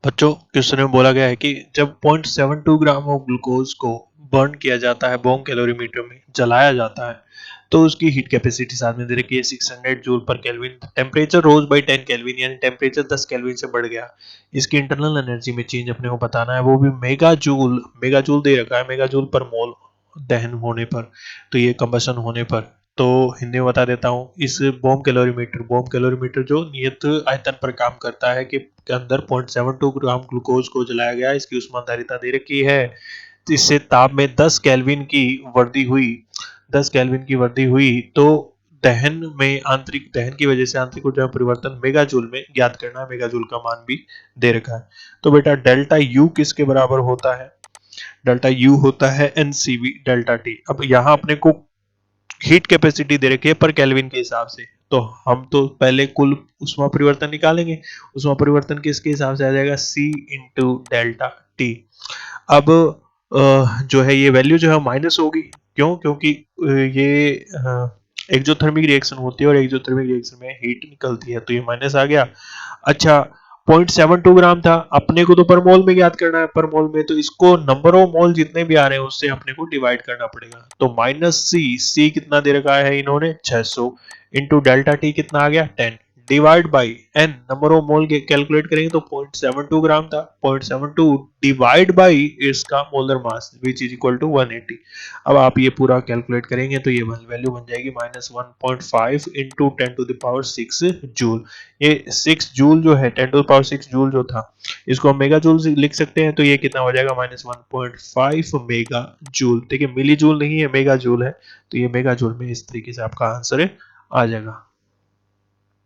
बच्चों क्वेश्चन में बोला गया है कि जब 0.72 ग्राम ऑफ ग्लूकोज को बर्न किया जाता है बोम कैलोरीमीटर में जलाया जाता है तो उसकी हीट कैपेसिटी साथ में दे रखी है 600 जूल पर kelvin. Temperature rose by 10 kelvin यानी टेम्परेचर 10 केल्विन से बढ़ गया। इसकी इंटरनल एनर्जी में चेंज अपने को बताना है, वो भी मेगा जूल। मेगा जूल दे रखा है, मेगा जूल पर मोल दहन होने पर, तो ये कंबशन होने पर। तो हिंदी में बता देता हूँ, इस बॉम कैलोरीमीटर जो नियत आयतन पर काम करता है कि के अंदर 0.72 ग्राम ग्लूकोज को जलाया गया, इसकी उष्माधारिता दे रखी है। तो इससे ताप में 10 केल्विन की वृद्धि हुई, 10 केल्विन की वृद्धि हुई तो दहन में आंतरिक दहन की वजह से आंतरिक ऊर्जा में परिवर्तन मेगा जूल में ज्ञात करना है। मेगा जूल का मान भी दे रखा है। तो बेटा डेल्टा यू किसके बराबर होता है? डेल्टा यू होता है एनसीवी डेल्टा टी। अब यहाँ अपने को हीट कैपेसिटी दे रखी है पर केल्विन के हिसाब से, तो हम तो पहले कुल उष्मा परिवर्तन निकालेंगे। उष्मा परिवर्तन किसके हिसाब से आ जाएगा? C into delta T. अब जो है ये वैल्यू जो है माइनस होगी। क्यों? क्योंकि ये एक्सोथर्मिक रिएक्शन होती है और एक्सोथर्मिक रिएक्शन में हीट निकलती है, तो ये माइनस आ गया। अच्छा, 0.72 ग्राम था, अपने को तो पर मोल में ज्ञात करना है, पर मोल में, तो इसको नंबर ऑफ मोल जितने भी आ रहे हैं उससे अपने को डिवाइड करना पड़ेगा। तो माइनस सी कितना दे रखा है इन्होंने? 600 इंटू डेल्टा टी कितना आ गया? 10 divide by n, number of mole calculate करेंगे तो 0.72 ग्राम था, 0.72 डिवाइड बाई इसका molar mass which is equal to 180। अब आप ये पूरा कैलकुलेट करेंगे तो ये वैल्यू बन जाएगी -1.5 इंटू 10⁶ जूल। ये 6 जूल जो है, 10⁶ जूल जो था, इसको हम मेगा जूल से लिख सकते हैं, तो ये कितना हो जाएगा? -1.5 मेगा जूल। देखिए मिली जूल नहीं है, मेगा जूल है, तो ये मेगा जूल में इस तरीके से आपका आंसर आ जाएगा।